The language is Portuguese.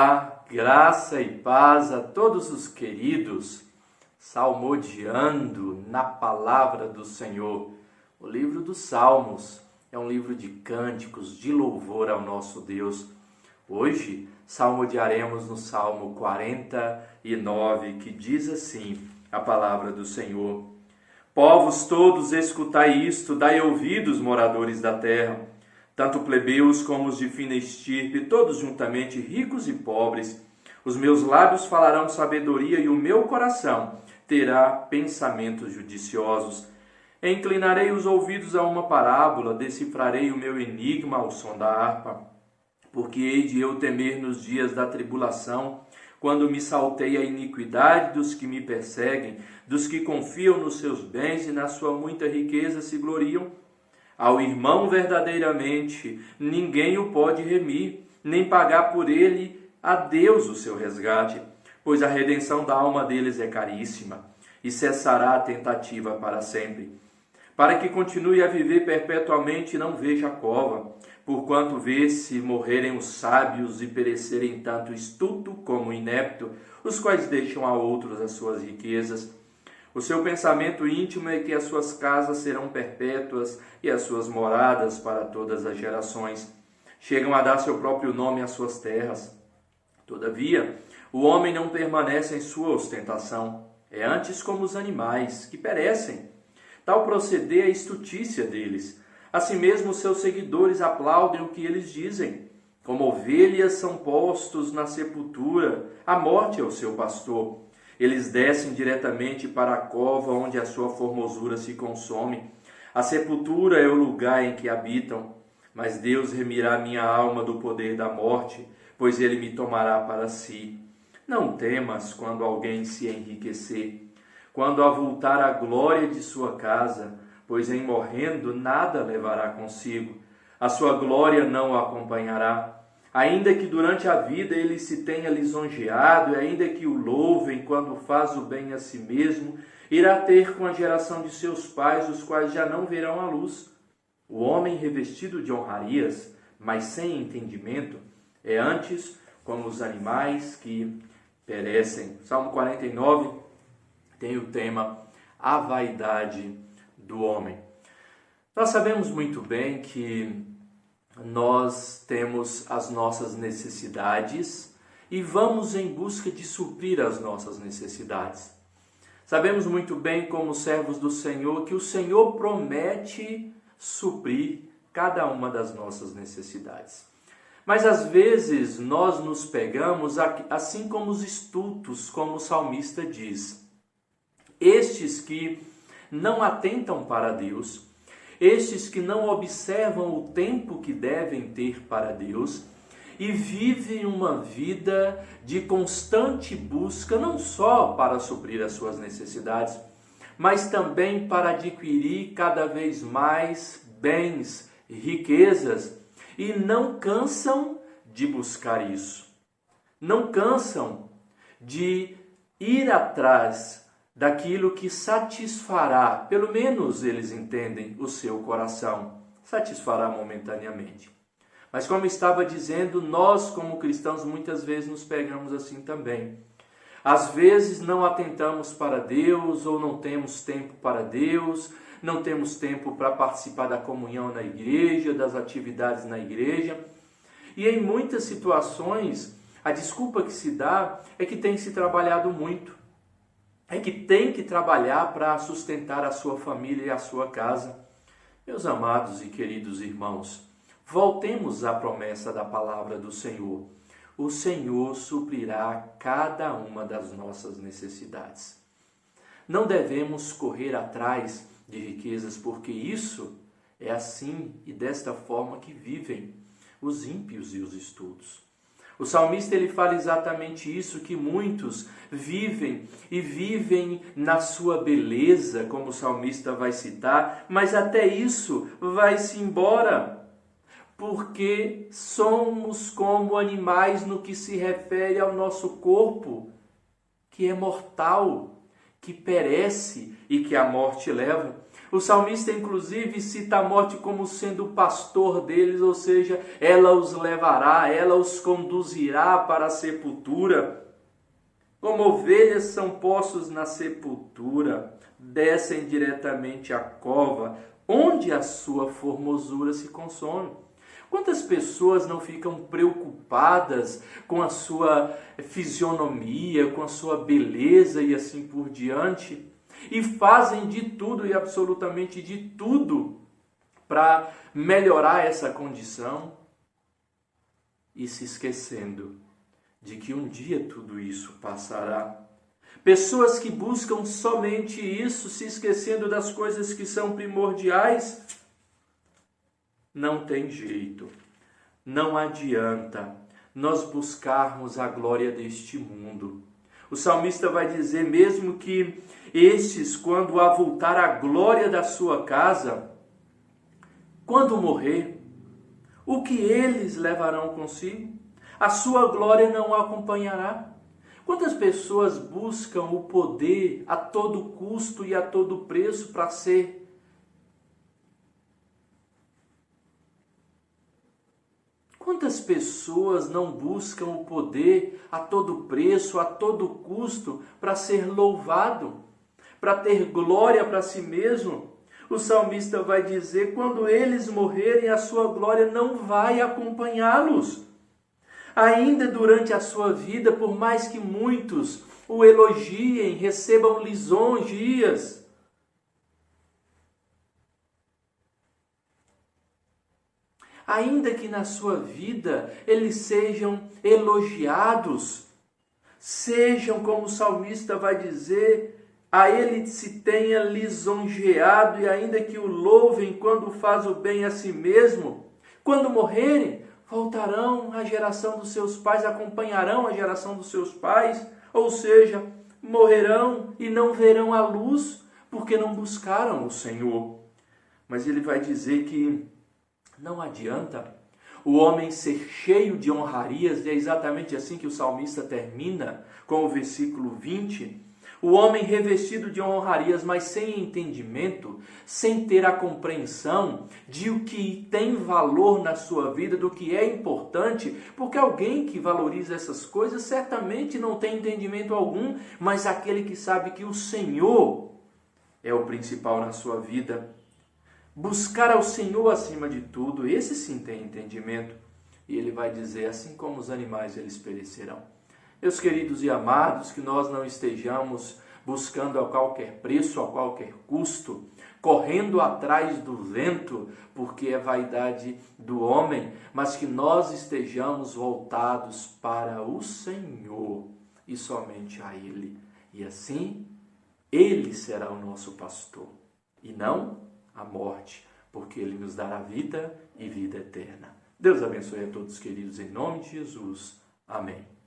Olá, graça e paz a todos os queridos, salmodiando na palavra do Senhor. O livro dos Salmos é um livro de cânticos, de louvor ao nosso Deus. Hoje, salmodiaremos no Salmo 49, que diz assim a palavra do Senhor. Povos todos, escutai isto, dai ouvidos, moradores da terra. Tanto plebeus como os de fina estirpe, todos juntamente, ricos e pobres. Os meus lábios falarão sabedoria e o meu coração terá pensamentos judiciosos. Inclinarei os ouvidos a uma parábola, decifrarei o meu enigma ao som da harpa. Porque hei de eu temer nos dias da tribulação, quando me saltei a iniquidade dos que me perseguem, dos que confiam nos seus bens e na sua muita riqueza se gloriam. Ao irmão verdadeiramente ninguém o pode remir, nem pagar por ele a Deus o seu resgate, pois a redenção da alma deles é caríssima, e cessará a tentativa para sempre. Para que continue a viver perpetuamente e não veja a cova, porquanto vê-se morrerem os sábios e perecerem tanto estulto como inepto, os quais deixam a outros as suas riquezas. O seu pensamento íntimo é que as suas casas serão perpétuas e as suas moradas para todas as gerações. Chegam a dar seu próprio nome às suas terras. Todavia, o homem não permanece em sua ostentação. É antes como os animais, que perecem. Tal proceder é a estutícia deles. Assim mesmo, seus seguidores aplaudem o que eles dizem. Como ovelhas são postos na sepultura, a morte é o seu pastor. Eles descem diretamente para a cova onde a sua formosura se consome. A sepultura é o lugar em que habitam. Mas Deus remirá minha alma do poder da morte, pois ele me tomará para si. Não temas quando alguém se enriquecer, quando avultar a glória de sua casa, pois em morrendo nada levará consigo. A sua glória não o acompanhará. Ainda que durante a vida ele se tenha lisonjeado, e ainda que o louvem quando faz o bem a si mesmo, irá ter com a geração de seus pais, os quais já não verão a luz. O homem revestido de honrarias, mas sem entendimento, é antes como os animais que perecem. Salmo 49 tem o tema A Vaidade do Homem. Nós sabemos muito bem que nós temos as nossas necessidades e vamos em busca de suprir as nossas necessidades. Sabemos muito bem, como servos do Senhor, que o Senhor promete suprir cada uma das nossas necessidades. Mas às vezes nós nos pegamos, assim como os estultos, como o salmista diz, estes que não atentam para Deus, estes que não observam o tempo que devem ter para Deus e vivem uma vida de constante busca, não só para suprir as suas necessidades, mas também para adquirir cada vez mais bens, riquezas, e não cansam de buscar isso. Não cansam de ir atrás daquilo que satisfará, pelo menos eles entendem, o seu coração, satisfará momentaneamente. Mas como estava dizendo, nós como cristãos muitas vezes nos pegamos assim também. Às vezes não atentamos para Deus, ou não temos tempo para Deus, não temos tempo para participar da comunhão na igreja, das atividades na igreja. E em muitas situações, a desculpa que se dá é que tem se trabalhado muito. É que tem que trabalhar para sustentar a sua família e a sua casa. Meus amados e queridos irmãos, voltemos à promessa da palavra do Senhor. O Senhor suprirá cada uma das nossas necessidades. Não devemos correr atrás de riquezas, porque isso é assim e desta forma que vivem os ímpios e os estultos. O salmista ele fala exatamente isso, que muitos vivem e vivem na sua beleza, como o salmista vai citar, mas até isso vai-se embora, porque somos como animais no que se refere ao nosso corpo, que é mortal, que perece e que a morte leva. O salmista, inclusive, cita a morte como sendo o pastor deles, ou seja, ela os levará, ela os conduzirá para a sepultura. Como ovelhas são postos na sepultura, descem diretamente à cova, onde a sua formosura se consome. Quantas pessoas não ficam preocupadas com a sua fisionomia, com a sua beleza e assim por diante, e fazem de tudo e absolutamente de tudo para melhorar essa condição, e se esquecendo de que um dia tudo isso passará. Pessoas que buscam somente isso, se esquecendo das coisas que são primordiais, não tem jeito, não adianta nós buscarmos a glória deste mundo. O salmista vai dizer mesmo que estes, quando avultar a glória da sua casa, quando morrer, o que eles levarão consigo? A sua glória não a acompanhará. Quantas pessoas buscam o poder a todo custo e a todo preço para ser? Quantas pessoas não buscam o poder a todo preço, a todo custo, para ser louvado, para ter glória para si mesmo? O salmista vai dizer, quando eles morrerem, a sua glória não vai acompanhá-los. Ainda durante a sua vida, por mais que muitos o elogiem, recebam lisonjias, ainda que na sua vida eles sejam elogiados, sejam, como o salmista vai dizer, a ele se tenha lisonjeado, e ainda que o louvem quando faz o bem a si mesmo, quando morrerem, voltarão à geração dos seus pais, acompanharão a geração dos seus pais, ou seja, morrerão e não verão a luz, porque não buscaram o Senhor. Mas ele vai dizer que não adianta o homem ser cheio de honrarias, e é exatamente assim que o salmista termina com o versículo 20. O homem revestido de honrarias, mas sem entendimento, sem ter a compreensão de o que tem valor na sua vida, do que é importante, porque alguém que valoriza essas coisas certamente não tem entendimento algum, mas aquele que sabe que o Senhor é o principal na sua vida. Buscar ao Senhor acima de tudo, esse sim tem entendimento. E ele vai dizer, assim como os animais, eles perecerão. Meus queridos e amados, que nós não estejamos buscando a qualquer preço, a qualquer custo, correndo atrás do vento, porque é vaidade do homem, mas que nós estejamos voltados para o Senhor e somente a Ele. E assim, Ele será o nosso pastor, e não a morte, porque Ele nos dará vida e vida eterna. Deus abençoe a todos, queridos, em nome de Jesus. Amém.